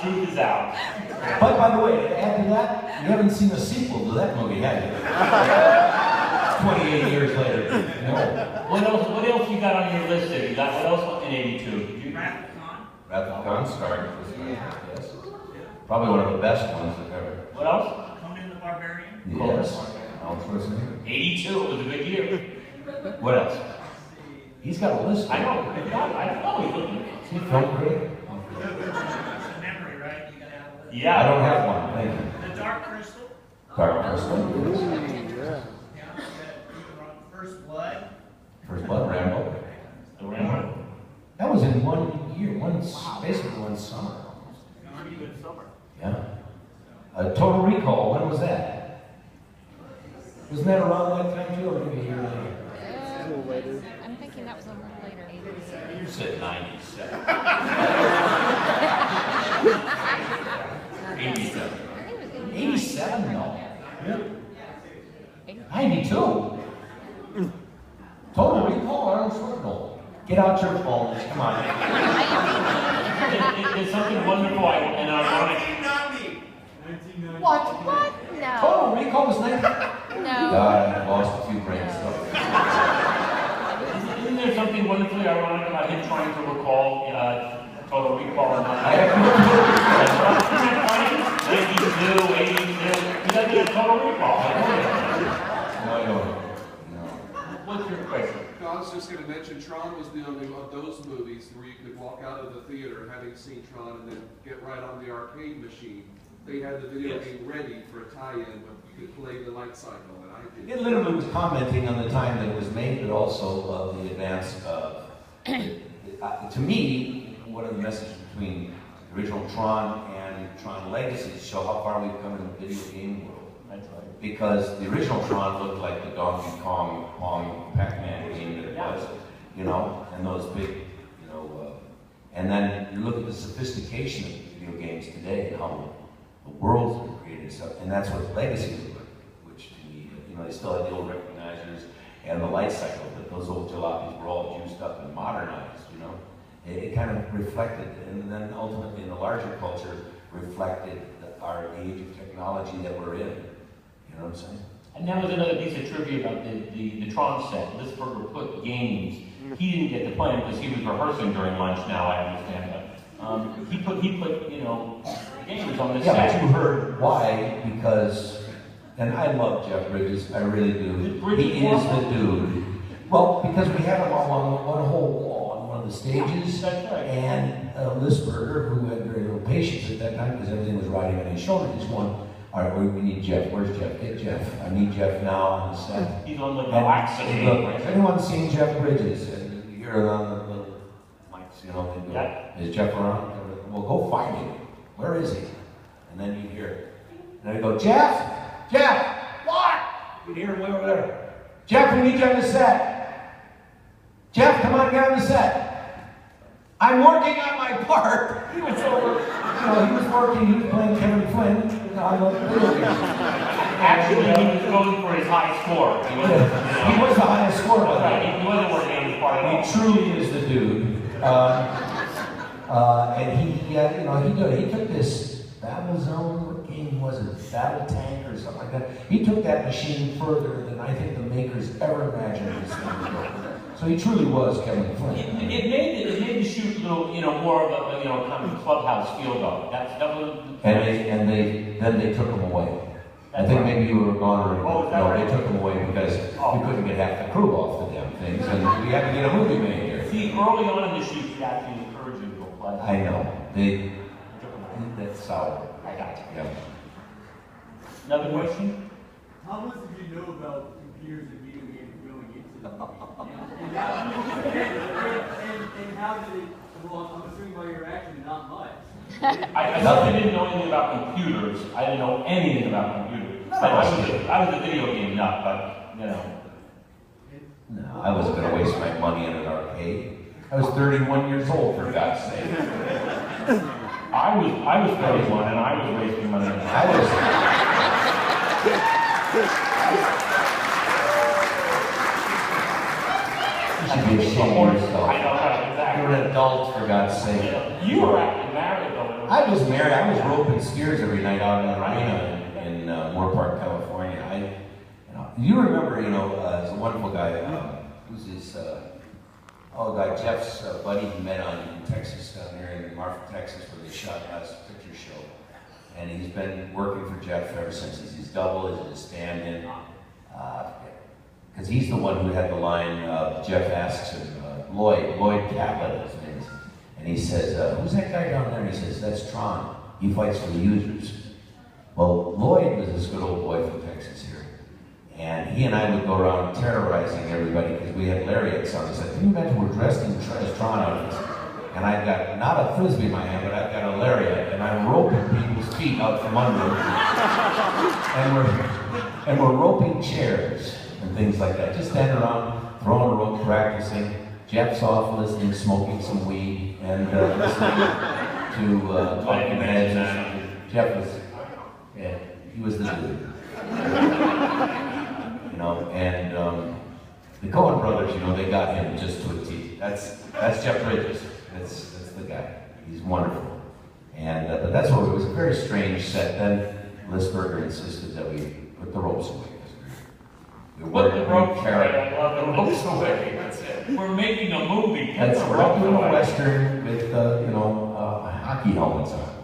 the truth is out. But by the way, to add to that, you haven't seen a sequel to that movie, have you? 28 years later. No. What else you got on your list there? You got what else in 82? Wrath of Khan. Wrath of Khan started this movie, yes. Probably one of the best ones I've ever. What else? Conan the Barbarian. Yes. Arnold Schwarzenegger. 82 was a good year. What else? He's got a list. I know. I know he's looking. Is he film great? It's a memory, right? You gotta have a list. Yeah. I don't have one, thank you. The Dark Crystal. Dark Crystal. Yeah. First Blood. First Blood, Rambo. The Rambo. That was in 1 year, basically one summer. Pretty good summer. Yeah. Total Recall, when was that? Wasn't that around that time too, or maybe a year later? I'm thinking that was a little later. You said 97. 87. 87? No. 92? Total Recall, Arnold Schwarzenegger. Get out your phones, come on. It's something wonderful and ironic. 1990. What? What? No. Total Recall was 90? No. God, I lost a few brain cells. Isn't there something wonderfully ironic about him trying to recall Total Recall? I have no clue. 92, 82, he doesn't have Total Recall. No, I don't. No. What's your question? No, I was just going to mention Tron was the only one of those movies where you could walk out of the theater having seen Tron and then get right on the arcade machine. They had the video game ready for a tie-in, but you could play the light cycle, and I did. It literally was commenting on the time that it was made, but also the advance of, to me, one of the messages between the original Tron and Tron Legacy is show how far we've come in the video game world. That's right. Because the original Tron looked like the Donkey Kong, Pac-Man game that it was, you know, and those big, you know, and then you look at the sophistication of video games today and how the world's been created, so, and that's what Legacy was like, which to me, you know, they still had the old recognizers and the light cycle, but those old jalopies were all juiced up and modernized, you know. It kind of reflected, and then ultimately in the larger culture, reflected our age of technology that we're in. You know what I'm saying? And that was another piece of trivia about the Tron set. Lisberger put games. He didn't get to play them because he was rehearsing during lunch now, I understand. But he put you know, games on the set. Yeah, but you heard why, because, and I love Jeff Bridges, I really do. He is the dude. Well, because we had him all on one whole wall on one of the stages. That's right. And Lisberger, who had very little patience at that time because everything was riding on his shoulders, he's going, all right, we need Jeff. Where's Jeff? Get Jeff. I need Jeff now on the set. He's on the wax. Has anyone seen Jeff Bridges? And you hear it on the little mics, you know, they go, is Jeff around? Well, go find him. Where is he? And then you hear it. And they go, Jeff! Jeff! What? You hear him way over there. Jeff, we need you on the set. Jeff, come on, get on the set. I'm working on my part. He was over, you know, he was working, he was playing Kevin Flynn. Actually, he was going for his high score. He was the highest score. He wasn't working on his part at all. He truly is the dude. And he, you know, he took this Battle Zone, what game was it? Battle Tank or something like that. He took that machine further than I think the makers ever imagined this thing to go. So he truly was Kevin Flynn. It made the shoot a little, you know, more of a, you know, kind of clubhouse feel though. That was. And then they took him away. I think maybe you were gone already. No, right? they took him away because we couldn't get half the crew off the damn things, and we had to get a movie made here. See, early on in the shoot, he actually encouraged you to go play. I know. That's sour. I got you. Yeah. Another question? How much did you know about computers and video games going into the movie? And how did it, well, I'm assuming by your reaction, not much. I didn't know anything about computers. I didn't know anything about computers. I was a video game nut, but, you know. No, I wasn't going to waste my money in an arcade. I was 31 years old, for God's sake. I was 31 and I was wasting money. You should be ashamed of yourself. I know, exactly. You're an adult, for God's sake. You were actually married though. I was married. I was roping steers every night out in the arena in Moore Park, California. You remember, there's a wonderful guy. Who's his? Jeff's buddy he met in Texas, down there in Marfa, Texas, where they shot last picture show. And he's been working for Jeff ever since. He's double, he's his stand-in. Because he's the one who had the line, Jeff asks him, Lloyd Catlett, his name is. And he says, who's that guy down there? And he says, that's Tron. He fights for the users. Well, Lloyd was this good old boy from Texas here. And he and I would go around terrorizing everybody because we had lariats on us. Can you imagine we're dressed in Tron outfits? And I've got not a frisbee in my hand, but I've got a lariat, and I'm roping people's feet out from under them. and we're roping chairs and things like that. Just standing around, throwing a rope, practicing. Jeff's off listening, smoking some weed, and listening to talking heads. Jeff was, he was the dude. And the Coen brothers, they got him just to a T. That's Jeff Bridges. That's the guy. He's wonderful. And but that's what it was a very strange set. Then Lisberger insisted that we put the ropes away. Put the ropes away. I love the ropes away. That's it. We're making a movie. We're doing a Western with hockey helmets on.